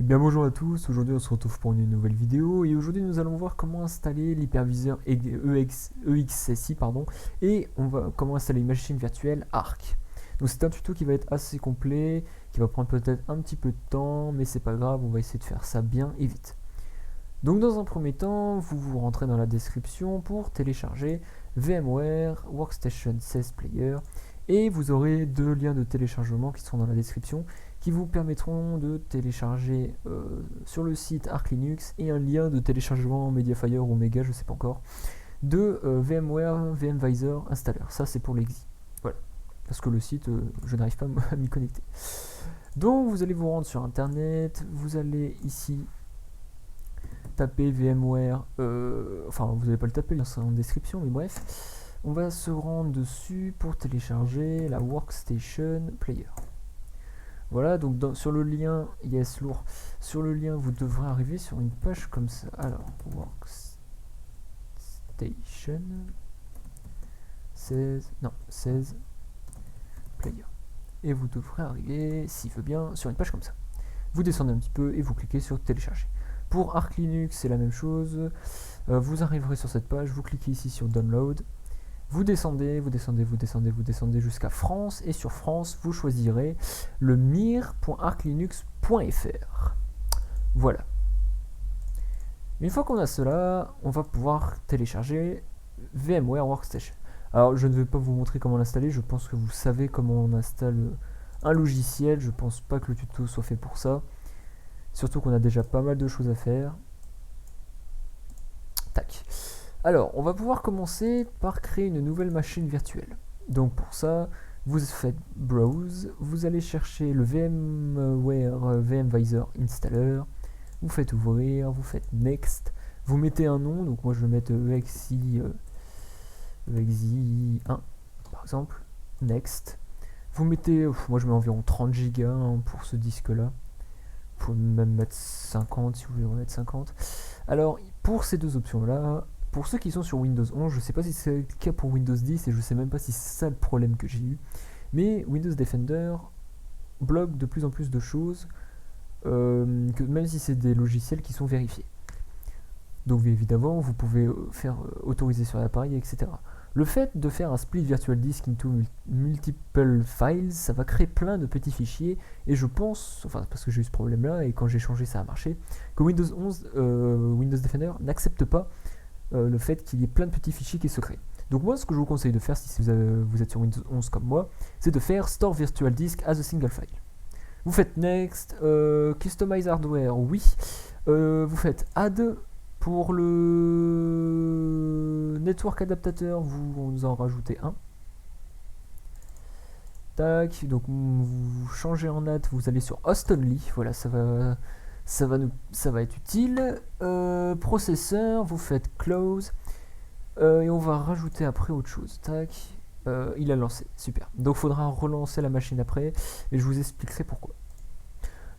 Eh bien bonjour à tous, aujourd'hui on se retrouve pour une nouvelle vidéo et aujourd'hui nous allons voir comment installer l'hyperviseur EXSI et comment installer une machine virtuelle Arc. Donc c'est un tuto qui va être assez complet, qui va prendre peut-être un petit peu de temps, mais c'est pas grave, on va essayer de faire ça bien et vite. Donc dans un premier temps, vous rentrez dans la description pour télécharger VMware Workstation 16 Player et vous aurez deux liens de téléchargement qui seront dans la description qui vous permettront de télécharger sur le site Arch Linux et un lien de téléchargement Mediafire ou Mega, je sais pas encore, de VMware VMvisor Installer. Ça c'est pour l'EXI. Voilà. Parce que le site, je n'arrive pas à m'y connecter. Donc vous allez vous rendre sur internet, vous allez ici taper VMware, enfin vous n'allez pas le taper, c'est en description, mais bref, on va se rendre dessus pour télécharger la Workstation Player. Voilà, donc sur le lien, yes, lourd, sur le lien, vous devrez arriver sur une page comme ça. Alors, Workstation 16 Player. Et vous devrez arriver, s'il veut bien, sur une page comme ça. Vous descendez un petit peu et vous cliquez sur télécharger. Pour Arch Linux, c'est la même chose. Vous arriverez sur cette page, vous cliquez ici sur Download. Vous descendez jusqu'à France. Et sur France, vous choisirez le mir.archlinux.fr. Voilà. Une fois qu'on a cela, on va pouvoir télécharger VMware Workstation. Alors, je ne vais pas vous montrer comment l'installer. Je pense que vous savez comment on installe un logiciel. Je pense pas que le tuto soit fait pour ça. Surtout qu'on a déjà pas mal de choses à faire. Tac. Alors, on va pouvoir commencer par créer une nouvelle machine virtuelle. Donc pour ça, vous faites Browse, vous allez chercher le VMware VMvisor Installer, vous faites Ouvrir, vous faites Next, vous mettez un nom, donc moi je vais mettre EXI 1 par exemple, Next. Vous mettez, moi je mets environ 30 Go pour ce disque là. Vous pouvez même mettre 50 si vous voulez en mettre 50. Alors, pour ces deux options-là, pour ceux qui sont sur Windows 11, je ne sais pas si c'est le cas pour Windows 10 et je ne sais même pas si c'est ça le problème que j'ai eu, mais Windows Defender bloque de plus en plus de choses, que même si c'est des logiciels qui sont vérifiés. Donc évidemment, vous pouvez faire autoriser sur l'appareil, etc. Le fait de faire un split virtual disk into multiple files, ça va créer plein de petits fichiers, et je pense, enfin parce que j'ai eu ce problème là, et quand j'ai changé ça a marché, que Windows 11, Windows Defender n'accepte pas le fait qu'il y ait plein de petits fichiers qui se créent. Donc moi ce que je vous conseille de faire si vous êtes sur Windows 11 comme moi, c'est de faire Store Virtual Disk as a single file. Vous faites Next, Customize Hardware, oui, vous faites Add. Pour le network adaptateur, vous en rajoutez un. Tac, donc vous changez en NAT, vous allez sur Host Only, voilà, ça va être utile. Processeur, vous faites Close, et on va rajouter après autre chose. Tac, il a lancé, super. Donc il faudra relancer la machine après, et je vous expliquerai pourquoi.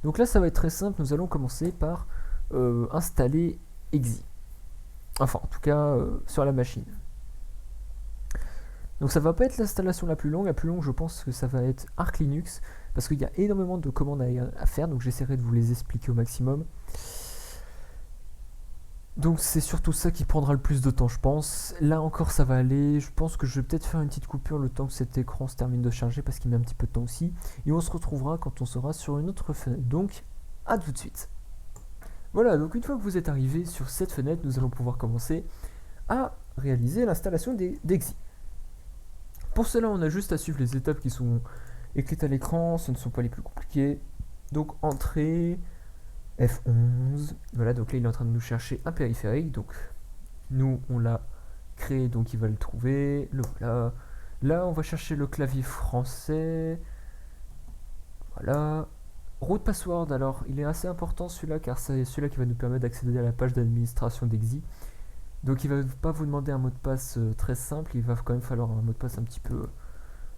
Donc là, ça va être très simple, nous allons commencer par installer EXI. Enfin, en tout cas, sur la machine. Donc ça va pas être l'installation la plus longue, je pense que ça va être Arch Linux, parce qu'il y a énormément de commandes à faire, donc j'essaierai de vous les expliquer au maximum. Donc c'est surtout ça qui prendra le plus de temps, je pense. Là encore, ça va aller. Je pense que je vais peut-être faire une petite coupure le temps que cet écran se termine de charger, parce qu'il met un petit peu de temps aussi. Et on se retrouvera quand on sera sur une autre fenêtre. Donc, à tout de suite. Voilà, donc une fois que vous êtes arrivé sur cette fenêtre, nous allons pouvoir commencer à réaliser l'installation d'EXI. Pour cela, on a juste à suivre les étapes qui sont écrites à l'écran, ce ne sont pas les plus compliquées. Donc entrée, F11, voilà, donc là il est en train de nous chercher un périphérique, donc nous on l'a créé, donc il va le trouver, le voilà. Là on va chercher le clavier français, voilà. Root password, alors il est assez important celui-là, car c'est celui-là qui va nous permettre d'accéder à la page d'administration d'EXI. Donc il ne va pas vous demander un mot de passe très simple, il va quand même falloir un mot de passe un petit peu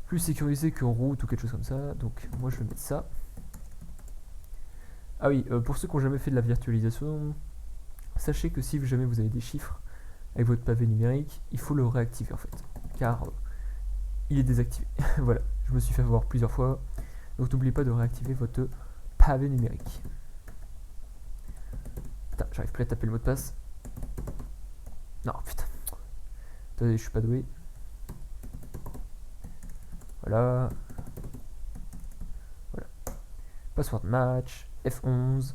plus sécurisé que root ou quelque chose comme ça. Donc moi je vais mettre ça. Ah oui, pour ceux qui n'ont jamais fait de la virtualisation, sachez que si jamais vous avez des chiffres avec votre pavé numérique, il faut le réactiver en fait, car il est désactivé. Voilà, je me suis fait avoir plusieurs fois, donc n'oubliez pas de réactiver votre pavé numérique. j'arrive plus à taper le mot de passe. Non, putain. Attendez, je suis pas doué. Voilà. Voilà. Password match, F11.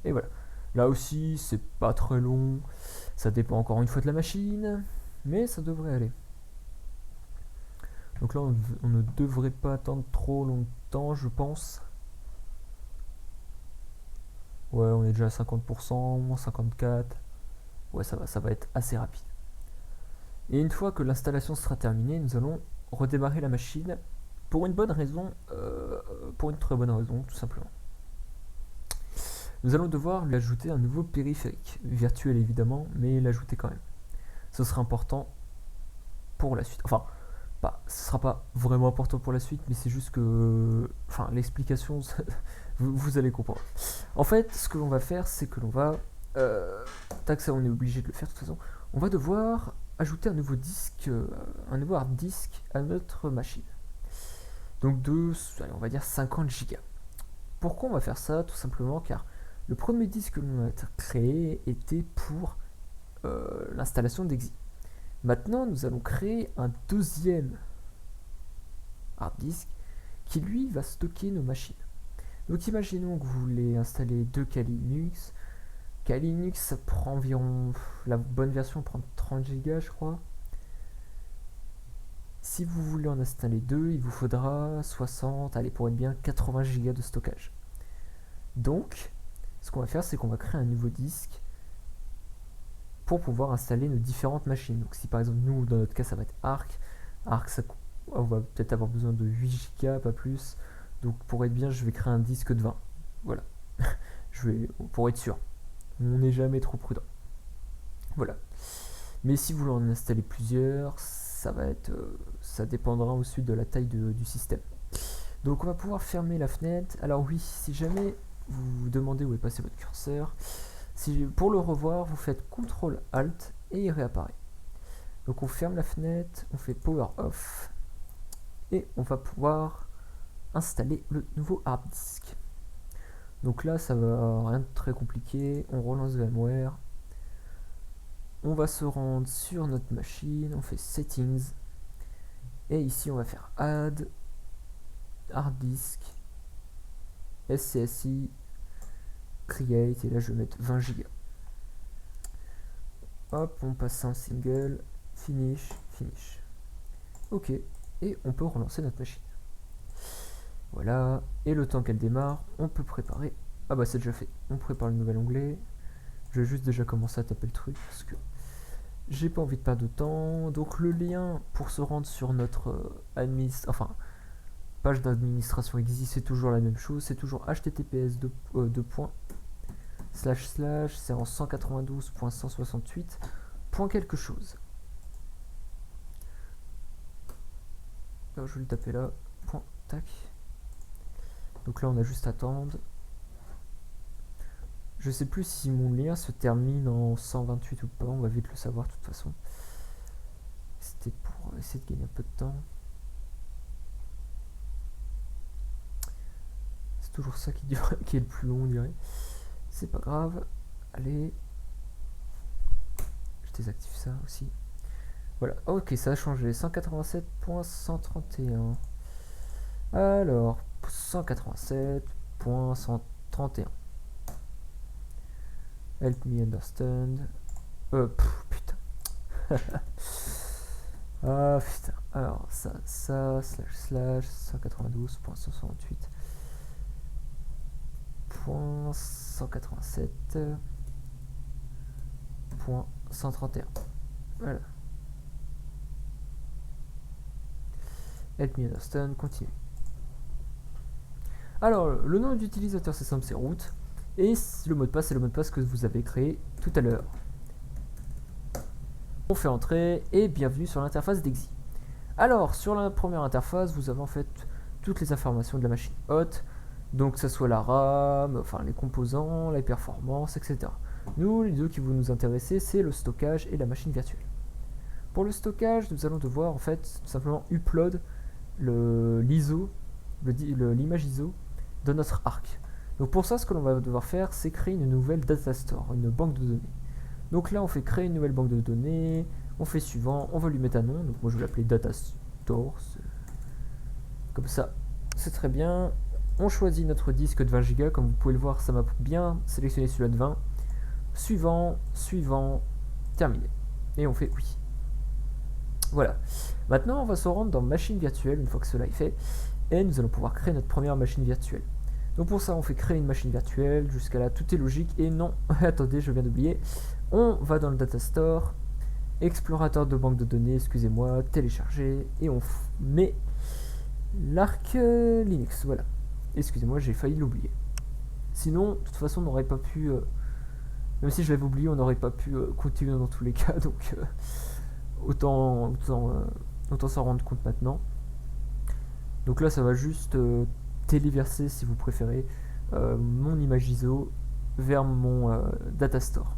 Et voilà. Là aussi, c'est pas très long. Ça dépend encore une fois de la machine. Mais ça devrait aller. Donc là, on ne devrait pas attendre trop longtemps, je pense. Ouais, on est déjà à 50%, 54%. Ouais, ça va être assez rapide. Et une fois que l'installation sera terminée, nous allons redémarrer la machine pour une bonne raison, pour une très bonne raison, tout simplement. Nous allons devoir lui ajouter un nouveau périphérique, virtuel évidemment, mais l'ajouter quand même. Ce sera important pour la suite. Enfin, ce sera pas vraiment important pour la suite, mais c'est juste que, enfin, l'explication, vous allez comprendre. En fait, ce que l'on va faire, c'est que l'on va, tac, ça on est obligé de le faire de toute façon, on va devoir ajouter un nouveau disque, un nouveau hard disk à notre machine. Donc allez, on va dire 50 Go. Pourquoi on va faire ça? Tout simplement car le premier disque que l'on a créé était pour l'installation d'Exi. Maintenant, nous allons créer un deuxième hard disk qui lui va stocker nos machines. Donc imaginons que vous voulez installer deux Kali Linux. Kali Linux, ça prend environ, la bonne version prend 30 Go je crois. Si vous voulez en installer deux, il vous faudra 60, allez pour être bien 80 Go de stockage. Donc, ce qu'on va faire, c'est qu'on va créer un nouveau disque pour pouvoir installer nos différentes machines. Donc si par exemple nous, dans notre cas, ça va être Arc, on va peut-être avoir besoin de 8 Go, pas plus. Donc pour être bien, je vais créer un disque de 20. Voilà. Pour être sûr. On n'est jamais trop prudent. Voilà. Mais si vous voulez en installer plusieurs, ça dépendra ensuite de la taille du système. Donc on va pouvoir fermer la fenêtre. Alors oui, si jamais vous vous demandez où est passé votre curseur, pour le revoir, vous faites CTRL ALT et il réapparaît. Donc on ferme la fenêtre, on fait Power Off et on va pouvoir installer le nouveau hard disk. Donc là, ça va rien de très compliqué. On relance VMware. On va se rendre sur notre machine, on fait Settings et ici on va faire Add Hard Disk SCSI Create et là je vais mettre 20 Go. Hop, on passe en single, finish. Ok, et on peut relancer notre machine. Voilà, et le temps qu'elle démarre, on peut préparer. Ah bah c'est déjà fait, on prépare le nouvel onglet. Je vais juste déjà commencer à taper le truc parce que j'ai pas envie de perdre de temps. Donc le lien pour se rendre sur notre page d'administration existe, c'est toujours la même chose, c'est toujours https c'est en 192.168. quelque chose. Alors, je vais le taper là. Tac. Donc là on a juste à attendre. Je sais plus si mon lien se termine en 128 ou pas, on va vite le savoir de toute façon. C'était pour essayer de gagner un peu de temps. C'est toujours ça qui est le plus long, on dirait. C'est pas grave. Allez. Je désactive ça aussi. Voilà, ok, ça a changé. 187.131. Alors, 187.131. Help me understand. Putain. Ah putain. Alors, ça, // 192.168.187.131. Voilà. Help me understand, continue. Alors, le nom d'utilisateur, c'est simple, c'est root. Et le mot de passe, c'est le mot de passe que vous avez créé tout à l'heure. On fait entrer et bienvenue sur l'interface d'Exi. Alors, sur la première interface, vous avez en fait toutes les informations de la machine hôte. Donc, que ce soit la RAM, enfin les composants, les performances, etc. Nous, les deux qui vont nous intéresser, c'est le stockage et la machine virtuelle. Pour le stockage, nous allons devoir en fait tout simplement upload l'ISO, l'image ISO de notre arc. Donc pour ça, ce que l'on va devoir faire, c'est créer une nouvelle data store, une banque de données. Donc là, on fait créer une nouvelle banque de données, on fait suivant, on va lui mettre un nom, donc moi je vais l'appeler data store, comme ça, c'est très bien. On choisit notre disque de 20 Go, comme vous pouvez le voir, ça m'a bien sélectionné celui-là de 20. Suivant, suivant, terminé. Et on fait oui. Voilà. Maintenant, on va se rendre dans machine virtuelle, une fois que cela est fait, et nous allons pouvoir créer notre première machine virtuelle. Donc pour ça, on fait créer une machine virtuelle, jusqu'à là, tout est logique, et non, attendez, je viens d'oublier, on va dans le data store, explorateur de banque de données, excusez-moi, télécharger, et on met l'arc Linux, voilà. Excusez-moi, j'ai failli l'oublier. Sinon, de toute façon, on n'aurait pas pu, même si je l'avais oublié, on n'aurait pas pu continuer dans tous les cas, donc autant s'en rendre compte maintenant. Donc là, ça va juste téléverser, si vous préférez, mon image ISO vers mon data store.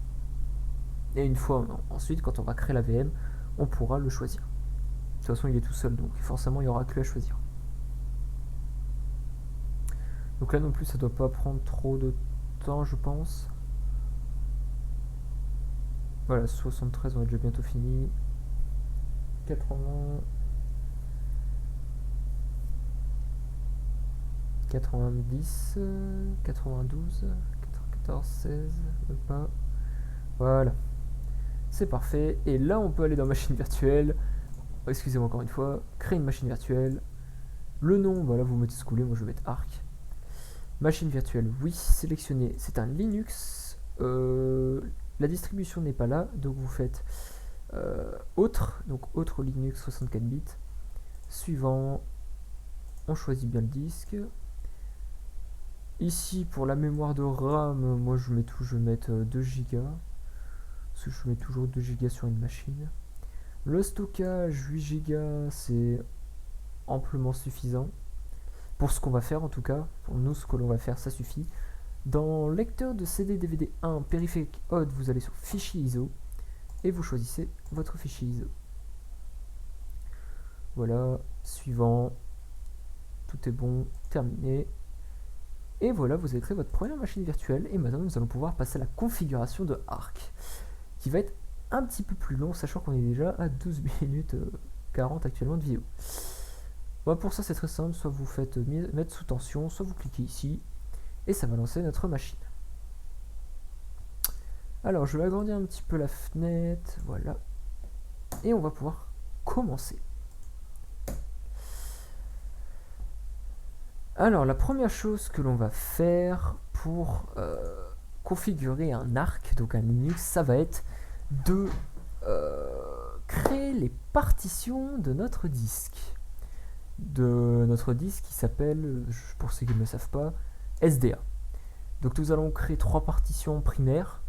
Et une fois ensuite, quand on va créer la VM, on pourra le choisir. De toute façon, il est tout seul, donc forcément, il n'y aura que à choisir. Donc là non plus, ça doit pas prendre trop de temps, je pense. Voilà, 73, on est déjà bientôt fini. 80... 90, 92, 94, 16, même pas. Voilà. C'est parfait. Et là, on peut aller dans machine virtuelle. Excusez-moi encore une fois. Créer une machine virtuelle. Le nom, voilà, vous mettez ce que vous voulez. Moi, je vais mettre Arc. Machine virtuelle, oui. Sélectionnez. C'est un Linux. La distribution n'est pas là. Donc, vous faites autre. Donc, autre Linux 64 bits. Suivant. On choisit bien le disque. Ici, pour la mémoire de RAM, moi, je mets tout. Je vais mettre 2 Go. Parce que je mets toujours 2 Go sur une machine. Le stockage 8 Go, c'est amplement suffisant. Pour ce qu'on va faire en tout cas, pour nous ce que l'on va faire, ça suffit. Dans lecteur de CD DVD 1 périphérique HOD, vous allez sur fichier ISO et vous choisissez votre fichier ISO. Voilà, suivant, tout est bon, terminé. Et voilà, vous avez créé votre première machine virtuelle et maintenant nous allons pouvoir passer à la configuration de Arc, qui va être un petit peu plus long, sachant qu'on est déjà à 12 minutes 40 actuellement de vidéo. Bon, pour ça, c'est très simple, soit vous faites mettre sous tension, soit vous cliquez ici, et ça va lancer notre machine. Alors, je vais agrandir un petit peu la fenêtre, voilà, et on va pouvoir commencer. Alors, la première chose que l'on va faire pour configurer un arc, donc un Linux, ça va être de créer les partitions de notre disque. Qui s'appelle, pour ceux qui ne le savent pas, SDA. Donc nous allons créer 3 partitions primaires.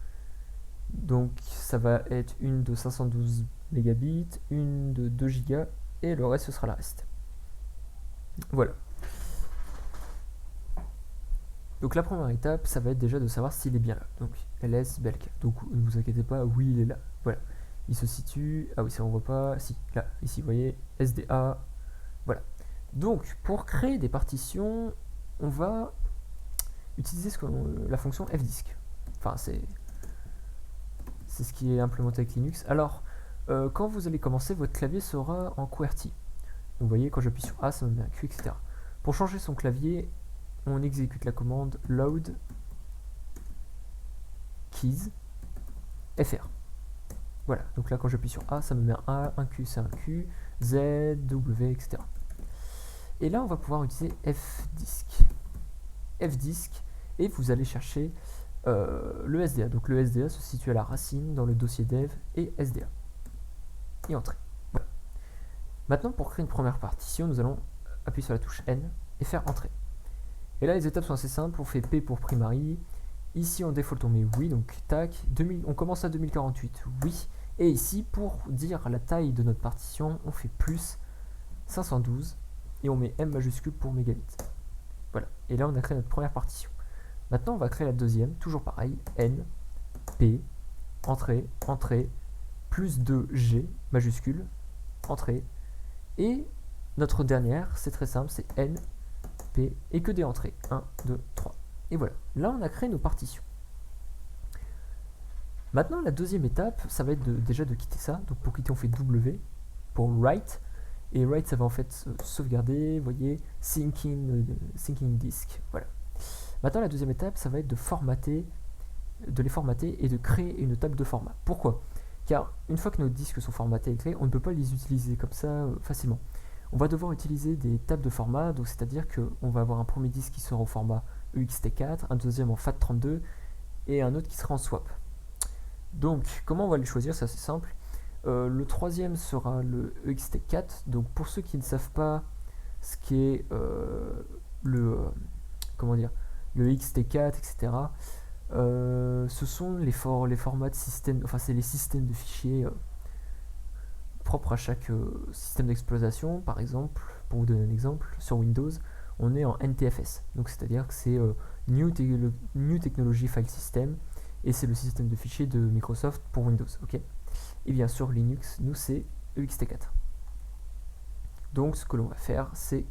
Donc ça va être une de 512 mégabits, une de 2 Go et le reste ce sera le reste. Voilà. Donc la première étape, ça va être déjà de savoir s'il est bien là. Donc ls belk. Donc ne vous inquiétez pas, oui il est là. Voilà. Il se situe. Ah oui, ça on voit pas. Si, là, ici, vous voyez, SDA. Voilà. Donc, pour créer des partitions, on va utiliser la fonction fdisk. Enfin, c'est ce qui est implémenté avec Linux. Alors, quand vous allez commencer, votre clavier sera en QWERTY. Donc, vous voyez, quand j'appuie sur A, ça me met un Q, etc. Pour changer son clavier, on exécute la commande load keys fr. Voilà, donc là, quand j'appuie sur A, ça me met un A, un Q, c'est un Q, Z, W, etc. Et là, on va pouvoir utiliser fdisk. Fdisk, et vous allez chercher le SDA. Donc le SDA se situe à la racine dans le dossier dev et SDA. Et entrer. Voilà. Maintenant, pour créer une première partition, nous allons appuyer sur la touche N et faire entrer. Et là, les étapes sont assez simples. On fait P pour primary. Ici, en default, on met oui. Donc, tac. On commence à 2048. Oui. Et ici, pour dire la taille de notre partition, on fait plus 512. Et on met M majuscule pour mégabits. Voilà. Et là, on a créé notre première partition. Maintenant, on va créer la deuxième. Toujours pareil. N, P, entrée, entrée, plus 2G majuscule, entrée. Et notre dernière, c'est très simple, c'est N, P, et que des entrées. 1, 2, 3. Et voilà, là on a créé nos partitions. Maintenant la deuxième étape, ça va être déjà de quitter ça. Donc pour quitter on fait W pour write. Et write ça va en fait sauvegarder, vous voyez, syncing disk. Voilà. Maintenant la deuxième étape, ça va être de les formater et de créer une table de format. Pourquoi? Car une fois que nos disques sont formatés et créés, on ne peut pas les utiliser comme ça facilement. On va devoir utiliser des tables de format, donc c'est-à-dire qu'on va avoir un premier disque qui sera au format EXT4, un deuxième en FAT32 et un autre qui sera en swap. Donc comment on va les choisir? C'est assez simple. Le troisième sera le EXT4, donc pour ceux qui ne savent pas ce qu'est comment dire, le EXT4, etc. Ce sont les formats de système, enfin c'est les systèmes de fichiers propres à chaque système d'exploitation. Par exemple, pour vous donner un exemple, sur Windows, on est en NTFS, donc c'est-à-dire que c'est New Technology File System, et c'est le système de fichiers de Microsoft pour Windows. Ok. Et bien sûr Linux, nous c'est EXT4. Donc ce que l'on va faire, c'est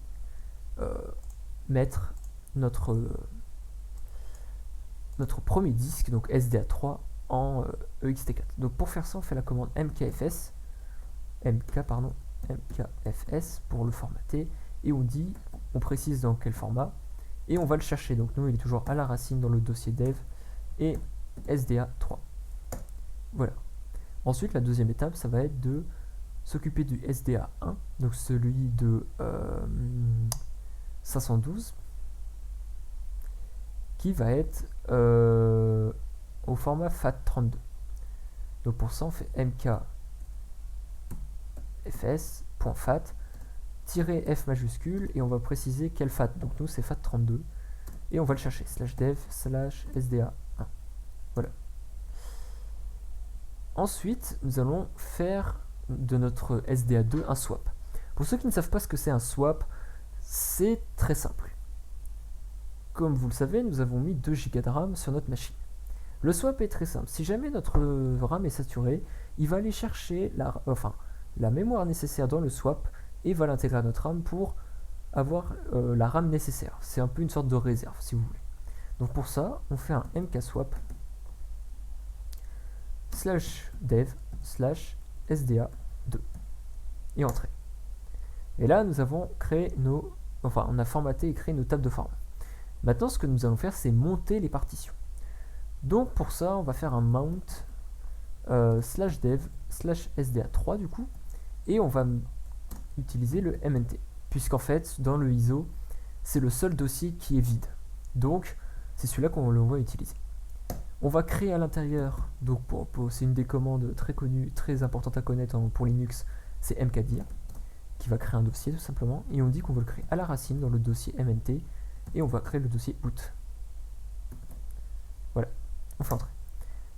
mettre notre premier disque, donc SDA3, en EXT4. Donc pour faire ça, on fait la commande mkfs pour le formater, et on précise dans quel format, et on va le chercher. Donc nous, il est toujours à la racine dans le dossier dev et SDA3. Voilà. Ensuite, la deuxième étape, ça va être de s'occuper du SDA1, donc celui de 512, qui va être au format FAT32. Donc pour ça, on fait mkfs.fat -f majuscule et on va préciser quel FAT. Donc nous, c'est FAT32 et on va le chercher /dev /sda1. Voilà. Ensuite, nous allons faire de notre SDA2 un swap. Pour ceux qui ne savent pas ce que c'est un swap, c'est très simple. Comme vous le savez, nous avons mis 2 Go de RAM sur notre machine. Le swap est très simple. Si jamais notre RAM est saturé, il va aller chercher la mémoire nécessaire dans le swap et va l'intégrer à notre RAM pour avoir la RAM nécessaire. C'est un peu une sorte de réserve, si vous voulez. Donc pour ça, on fait un mkswap /dev /sda2 et entrée. Et là, nous avons créé on a formaté et créé nos tables de format. Maintenant, ce que nous allons faire, c'est monter les partitions. Donc pour ça, on va faire un mount /dev /sda3 du coup, et on va utiliser le mnt, puisqu'en fait, dans le ISO, c'est le seul dossier qui est vide. Donc, c'est celui-là qu'on va utiliser. On va créer à l'intérieur, donc c'est une des commandes très connues, très importante à connaître pour Linux, c'est mkdir, qui va créer un dossier tout simplement, et on dit qu'on veut le créer à la racine dans le dossier mnt, et on va créer le dossier boot. Voilà, on fait entrer.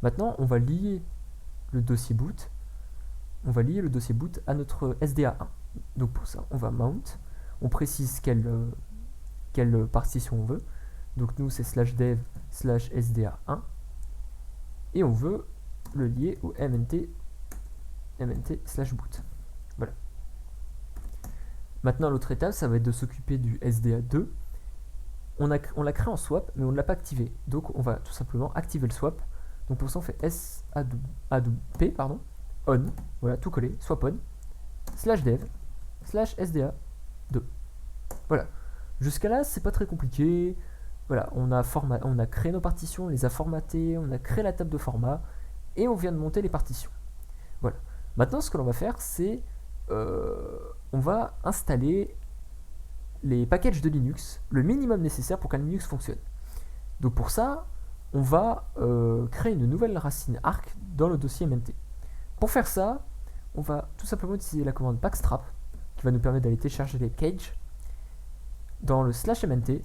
Maintenant, on va lier le dossier boot, à notre SDA1. Donc pour ça, on va mount, on précise quelle partition on veut. Donc nous, c'est /dev /sda1, et on veut le lier au mnt /boot. Voilà. Maintenant, l'autre étape, ça va être de s'occuper du SDA2. On l'a créé en swap, mais on ne l'a pas activé. Donc on va tout simplement activer le swap. Donc pour ça, on fait SAWP, on, voilà, tout collé, swap on, /dev /sda2. Voilà. Jusqu'à là, c'est pas très compliqué. Voilà, on a créé nos partitions, on les a formatées, on a créé la table de format, et on vient de monter les partitions. Voilà. Maintenant, ce que l'on va faire, c'est on va installer les packages de Linux, le minimum nécessaire pour qu'un Linux fonctionne. Donc pour ça, on va créer une nouvelle racine arc dans le dossier mnt. Pour faire ça, on va tout simplement utiliser la commande backstrap, qui va nous permettre d'aller télécharger les caches. Dans le /mnt,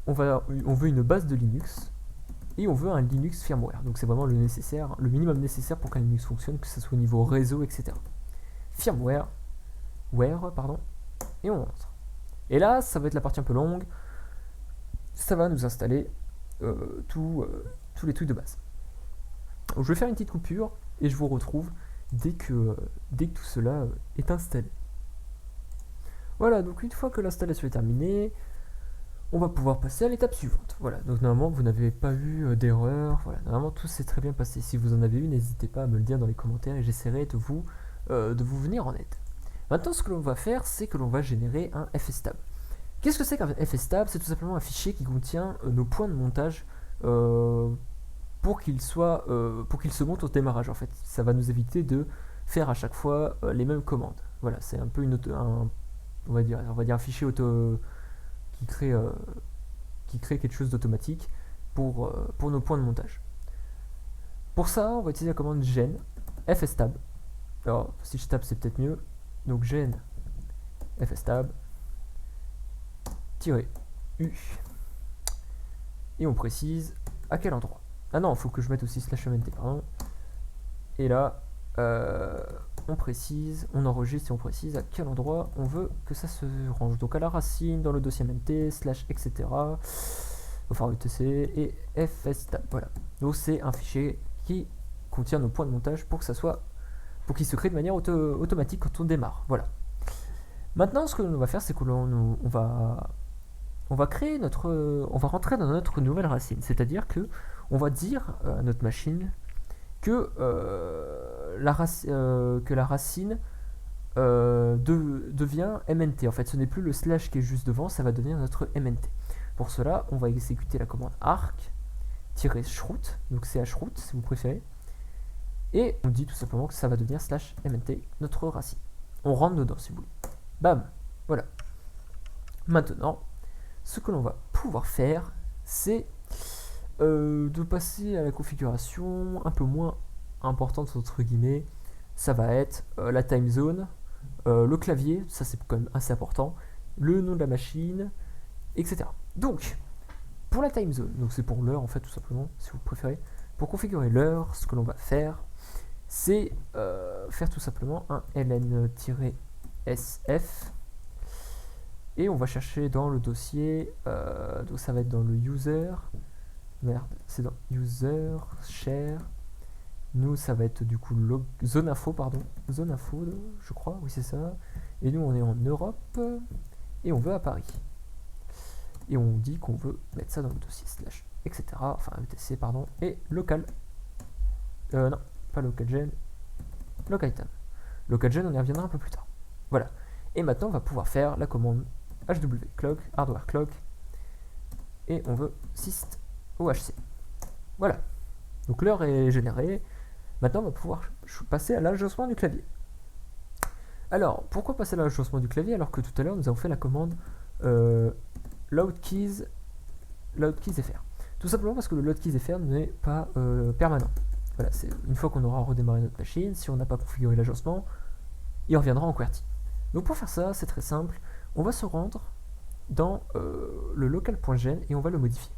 on veut une base de Linux, et on veut un Linux firmware. Donc c'est vraiment le minimum nécessaire pour qu'un Linux fonctionne, que ce soit au niveau réseau, etc. Firmware, et on entre. Et là, ça va être la partie un peu longue. Ça va nous installer tous les trucs de base. Donc, je vais faire une petite coupure et je vous retrouve dès que tout cela est installé. Voilà, donc une fois que l'installation est terminée, on va pouvoir passer à l'étape suivante. Voilà, donc normalement vous n'avez pas eu d'erreur, voilà, normalement tout s'est très bien passé. Si vous en avez eu, n'hésitez pas à me le dire dans les commentaires et j'essaierai de vous venir en aide. Maintenant, ce que l'on va faire, c'est que l'on va générer un fstab. Qu'est-ce que c'est qu'un fstab? C'est tout simplement un fichier qui contient nos points de montage pour qu'il se monte au démarrage. En fait, ça va nous éviter de faire à chaque fois les mêmes commandes. Voilà, c'est un peu on va dire un fichier qui crée, euh, qui crée quelque chose d'automatique pour nos points de montage. Pour ça, on va utiliser la commande gen fstab. Alors, si je tape, c'est peut-être mieux. Donc gen fstab -u et on précise à quel endroit. Ah non, il faut que je mette aussi /mnt, pardon. Et là, on précise, on enregistre et on précise à quel endroit on veut que ça se range. Donc à la racine, dans le dossier mnt, etc. Enfin etc. et fstab. Voilà. Donc c'est un fichier qui contient nos points de montage pour qu'il se crée de manière automatique quand on démarre. Voilà. Maintenant, ce que l'on va faire, c'est que on va rentrer dans notre nouvelle racine. C'est-à-dire que on va dire à notre machine que la racine devient mnt. En fait, ce n'est plus le slash qui est juste devant, ça va devenir notre mnt. Pour cela, on va exécuter la commande arc-chroot, donc chroot si vous préférez, et on dit tout simplement que ça va devenir /mnt, notre racine. On rentre dedans si vous voulez. Bam, voilà. Maintenant, ce que l'on va pouvoir faire, c'est de passer à la configuration un peu moins importante entre guillemets. Ça va être la time zone, le clavier, ça c'est quand même assez important, le nom de la machine, etc. Donc, pour la time zone, donc c'est pour l'heure en fait tout simplement, si vous préférez. Pour configurer l'heure, ce que l'on va faire, c'est faire tout simplement un ln-sf et on va chercher dans le dossier, donc ça va être dans le user, merde, c'est dans user, share, nous ça va être du coup zone info, je crois, oui c'est ça, et nous on est en Europe, et on veut à Paris. Et on dit qu'on veut mettre ça dans le dossier /, etc. Enfin, etc, pardon, et local. Non, pas localgen, localitem. Localgen, on y reviendra un peu plus tard. Voilà. Et maintenant, on va pouvoir faire la commande hwclock, hardware clock, et on veut syst ohc. Voilà. Donc l'heure est générée. Maintenant, on va pouvoir passer à l'agencement du clavier. Alors, pourquoi passer à l'agencement du clavier alors que tout à l'heure, nous avons fait la commande loadkeys fr. Tout simplement parce que le loadkeys fr n'est pas permanent. Voilà, c'est une fois qu'on aura redémarré notre machine, si on n'a pas configuré l'agencement, il reviendra en QWERTY. Donc pour faire ça, c'est très simple. On va se rendre dans le local.gen et on va le modifier.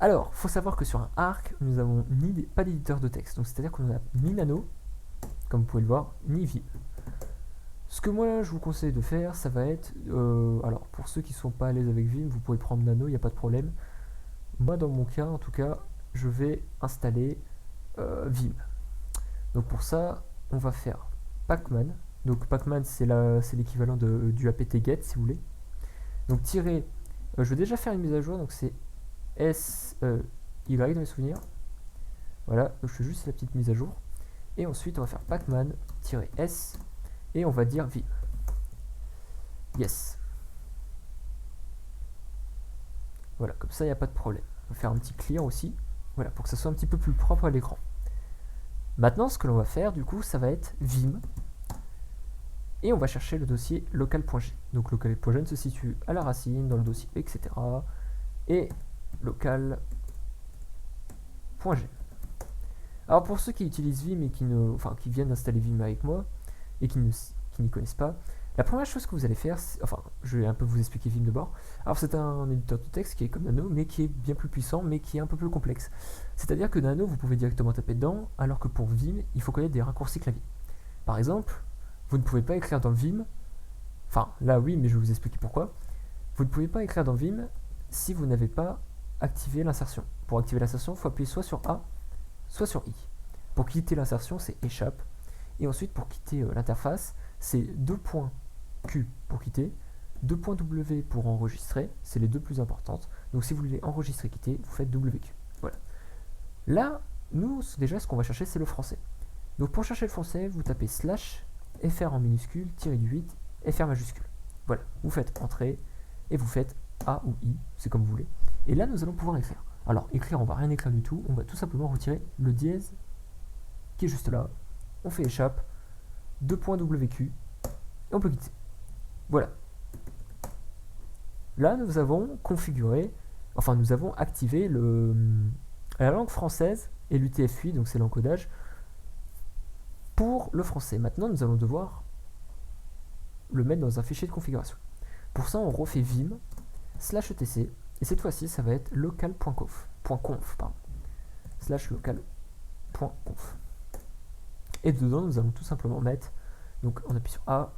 Alors, il faut savoir que sur un arc, nous n'avons pas d'éditeur de texte. Donc c'est-à-dire qu'on n'a ni nano, comme vous pouvez le voir, ni vim. Ce que moi je vous conseille de faire, ça va être, alors pour ceux qui ne sont pas à l'aise avec Vim, vous pouvez prendre Nano, il n'y a pas de problème. Moi dans mon cas, en tout cas, je vais installer Vim. Donc pour ça, on va faire pacman. Donc pacman c'est l'équivalent du apt-get si vous voulez. Donc je vais déjà faire une mise à jour, donc c'est SY dans mes souvenirs. Voilà, donc je fais juste la petite mise à jour. Et ensuite on va faire pacman-s. Et on va dire vim. Yes. Voilà, comme ça, il n'y a pas de problème. On va faire un petit clear aussi. Voilà, pour que ça soit un petit peu plus propre à l'écran. Maintenant, ce que l'on va faire, du coup, ça va être vim. Et on va chercher le dossier local.gen. Donc, local.gen se situe à la racine, dans le dossier, etc. Et local.gen. Alors, pour ceux qui utilisent Vim et qui viennent d'installer Vim avec moi, et qui n'y connaissent pas, la première chose que vous allez faire, je vais un peu vous expliquer Vim d'abord. Alors c'est un éditeur de texte qui est comme Nano, mais qui est bien plus puissant, mais qui est un peu plus complexe. C'est-à-dire que Nano, vous pouvez directement taper dedans, alors que pour Vim, il faut connaître des raccourcis clavier. Par exemple, vous ne pouvez pas écrire dans Vim, enfin là oui, mais je vais vous expliquer pourquoi. Vous ne pouvez pas écrire dans Vim si vous n'avez pas activé l'insertion. Pour activer l'insertion, il faut appuyer soit sur A, soit sur I. Pour quitter l'insertion, c'est échappe. Et ensuite, pour quitter l'interface, c'est 2 points Q pour quitter, 2.w pour enregistrer, c'est les deux plus importantes. Donc si vous voulez enregistrer, quitter, vous faites WQ. Voilà. Là, nous, déjà, ce qu'on va chercher, c'est le français. Donc pour chercher le français, vous tapez slash fr en minuscule, tiré du 8, fr majuscule. Voilà, vous faites entrée et vous faites A ou I, c'est comme vous voulez. Et là, nous allons pouvoir écrire. Alors, écrire, on va rien écrire du tout, on va tout simplement retirer le dièse qui est juste là. On fait échappe, 2.wq, et on peut quitter. Voilà. Là, nous avons configuré, enfin, nous avons activé la langue française et l'UTF-8, donc c'est l'encodage, pour le français. Maintenant, nous allons devoir le mettre dans un fichier de configuration. Pour ça, on refait vim /etc, et cette fois-ci, ça va être local.conf, /local.conf. Et dedans, nous allons tout simplement mettre, donc on appuie sur A,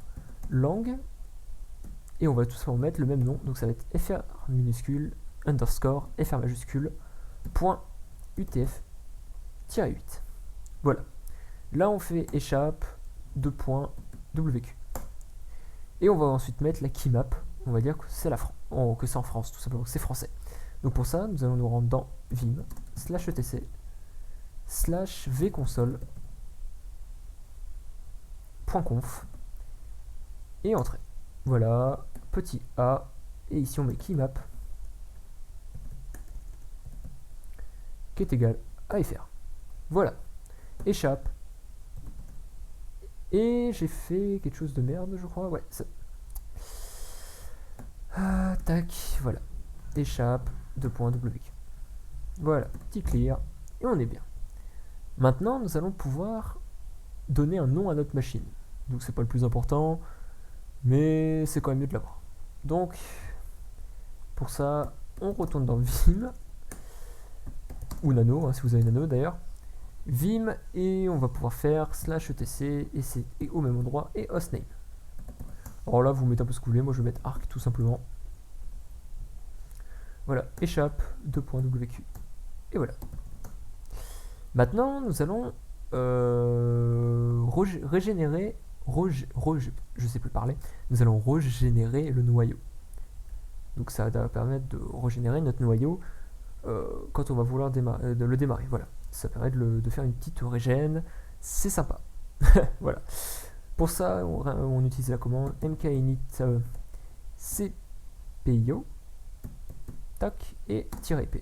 langue, et on va tout simplement mettre le même nom, donc ça va être fr minuscule, underscore, fr majuscule, point utf-8. Voilà. Là, on fait échappe, 2.wq. Et on va ensuite mettre la keymap, on va dire que c'est que c'est en France, tout simplement, que c'est français. Donc pour ça, nous allons nous rendre dans vim /etc /vconsole.conf et entrer. Voilà, petit a, et ici on met keymap qui est égal à fr. Voilà, échappe. Et j'ai fait quelque chose de merde, je crois. Ouais, ça. Tac, voilà. Échappe, 2.w. Voilà, petit clear, et on est bien. Maintenant, nous allons pouvoir donner un nom à notre machine. Donc c'est pas le plus important, mais c'est quand même mieux de l'avoir. Donc, pour ça, on retourne dans Vim, ou Nano, hein, si vous avez Nano d'ailleurs. Vim, et on va pouvoir faire /etc, et c'est au même endroit, et hostname. Alors là, vous mettez un peu ce que vous voulez, moi je vais mettre arc tout simplement. Voilà, échappe, 2.wq. Et voilà. Maintenant, nous allons régénérer, je sais plus parler, nous allons régénérer le noyau. Donc ça va permettre de régénérer notre noyau quand on va vouloir de le démarrer. Voilà, ça permet de faire une petite régène, c'est sympa. Voilà. Pour ça, on utilise la commande mkinit cpio, tac, et -p.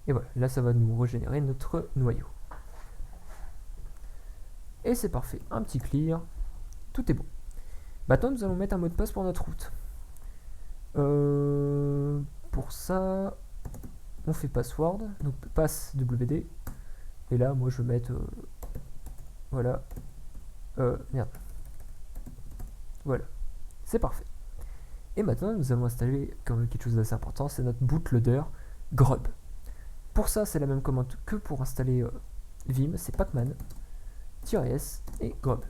Et voilà, là ça va nous régénérer notre noyau. Et c'est parfait, un petit clear, tout est bon. Maintenant nous allons mettre un mot de passe pour notre route. Pour ça, on fait password, donc pass wd. Et là, moi je vais mettre, voilà, merde. Voilà, c'est parfait. Et maintenant nous allons installer comme quelque chose d'assez important, c'est notre bootloader grub. Pour ça, c'est la même commande que pour installer Vim, c'est pacman -s et grub.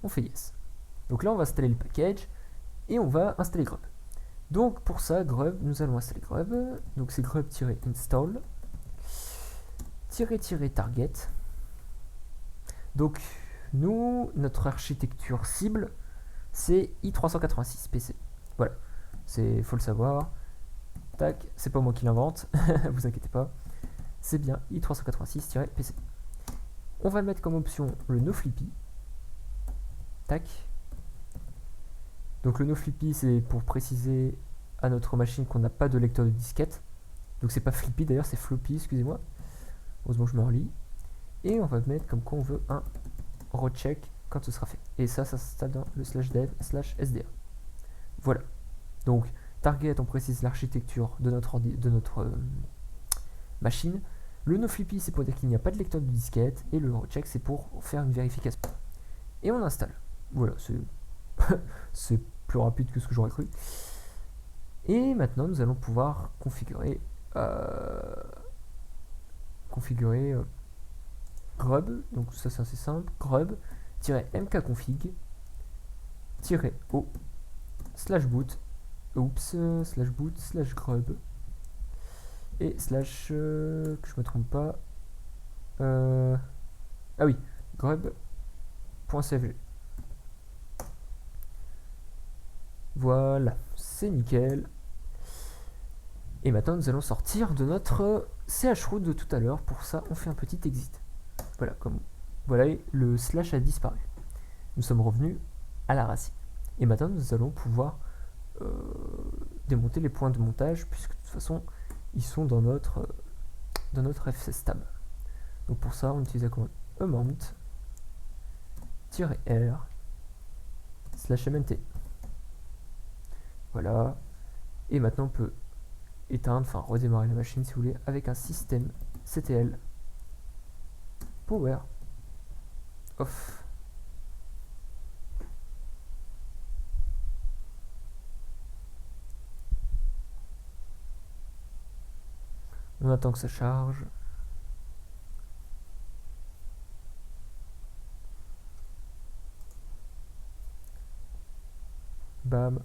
On fait yes. Donc là, on va installer le package et on va installer grub. Donc pour ça, grub, nous allons installer grub. Donc c'est grub-install -target. Donc nous, notre architecture cible, c'est i386 PC. Voilà, faut le savoir. Tac, c'est pas moi qui l'invente, vous inquiétez pas. C'est bien i386-PC. On va mettre comme option le noflippy. Tac. Donc le noflippy, c'est pour préciser à notre machine qu'on n'a pas de lecteur de disquette. Donc c'est pas flippy d'ailleurs, c'est floppy, excusez-moi. Heureusement je me relis. Et on va mettre comme quoi on veut un recheck quand ce sera fait. Et ça s'installe dans le /dev/sda. Voilà. Donc target, on précise l'architecture de notre machine. Le noflippy, c'est pour dire qu'il n'y a pas de lecteur de disquette. Et le recheck, c'est pour faire une vérification. Et on installe. Voilà, c'est plus rapide que ce que j'aurais cru. Et maintenant, nous allons pouvoir configurer grub. Donc ça, c'est assez simple. Grub-mkconfig -o /boot /boot/grub et que je me trompe pas, ah oui, grub.cfg. Voilà, c'est nickel. Et maintenant, nous allons sortir de notre chroot de tout à l'heure. Pour ça, on fait un petit exit. Voilà, voilà, le slash a disparu. Nous sommes revenus à la racine. Et maintenant, nous allons pouvoir démonter les points de montage, puisque de toute façon, ils sont dans notre fstab. Donc pour ça, on utilise la commande amount-r /mnt. Voilà. Et maintenant, on peut éteindre, enfin redémarrer la machine si vous voulez, avec un système ctl power off. On attend que ça charge. Bam.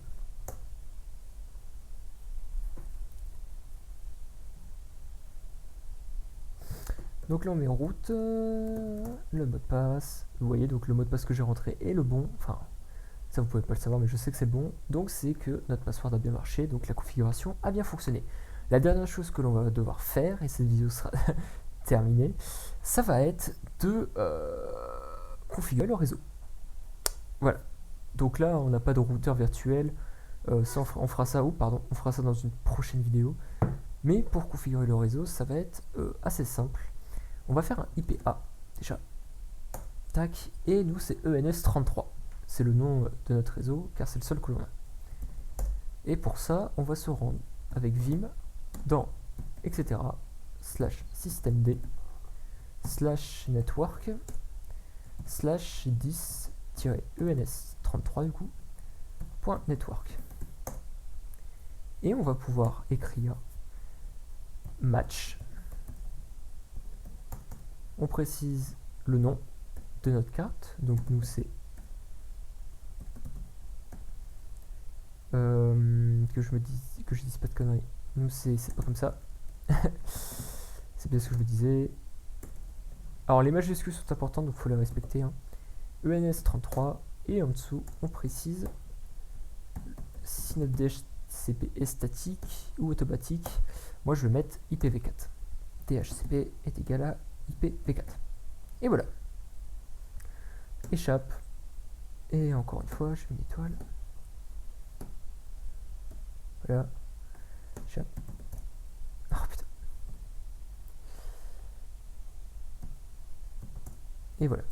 Donc là on met en route le mot de passe. Vous voyez, donc le mot de passe que j'ai rentré est le bon. Enfin, ça vous pouvez pas le savoir, mais je sais que c'est bon. Donc c'est que notre password a bien marché, donc la configuration a bien fonctionné. La dernière chose que l'on va devoir faire, et cette vidéo sera terminée, ça va être de configurer le réseau. Voilà. Donc là, on n'a pas de routeur virtuel. Ça, on fera ça on fera ça dans une prochaine vidéo. Mais pour configurer le réseau, ça va être assez simple. On va faire un IPA déjà. Tac. Et nous, c'est ENS33. C'est le nom de notre réseau, car c'est le seul que l'on a. Et pour ça, on va se rendre avec Vim dans etc. /systemd /network /10-ens33 du coup .network. Et on va pouvoir écrire match. On précise le nom de notre carte. Donc nous c'est que je dise pas de conneries. Nous c'est pas comme ça. C'est bien ce que je vous disais. Alors les majuscules sont importantes, donc il faut les respecter. Hein. ENS33 et en dessous on précise si notre DHCP est statique ou automatique. Moi je vais mettre IPv4. DHCP est égal à IPv4. Et voilà. Échappe. Et encore une fois, je mets une étoile. Voilà. Échappe. Oh putain. Et voilà.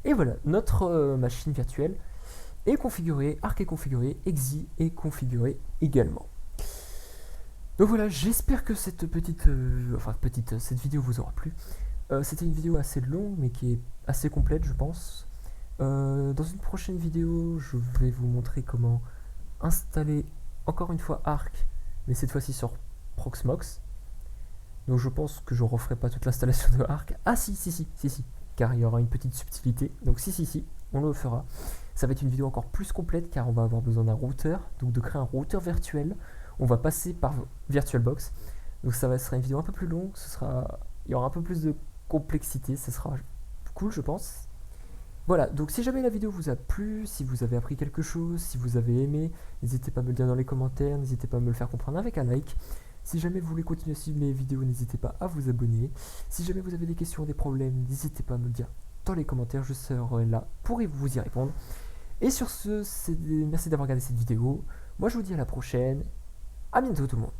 Et voilà, notre machine virtuelle est configurée, Arc est configuré, Exi est configuré également. Donc voilà, j'espère que cette cette vidéo vous aura plu. C'était une vidéo assez longue, mais qui est assez complète, je pense. Dans une prochaine vidéo, je vais vous montrer comment installer encore une fois Arc, mais cette fois-ci sur Proxmox. Donc je pense que je referai pas toute l'installation de Arc. Ah si, car il y aura une petite subtilité. Donc si, on le fera. Ça va être une vidéo encore plus complète, car on va avoir besoin d'un routeur, donc de créer un routeur virtuel. On va passer par VirtualBox. Donc ça sera une vidéo un peu plus longue, il y aura un peu plus de complexité, ça sera cool je pense. Voilà, donc si jamais la vidéo vous a plu, si vous avez appris quelque chose, si vous avez aimé, n'hésitez pas à me le dire dans les commentaires, n'hésitez pas à me le faire comprendre avec un like. Si jamais vous voulez continuer à suivre mes vidéos, n'hésitez pas à vous abonner. Si jamais vous avez des questions, des problèmes, n'hésitez pas à me le dire dans les commentaires, je serai là pour vous y répondre. Et sur ce, merci d'avoir regardé cette vidéo. Moi je vous dis à la prochaine. À bientôt tout le monde.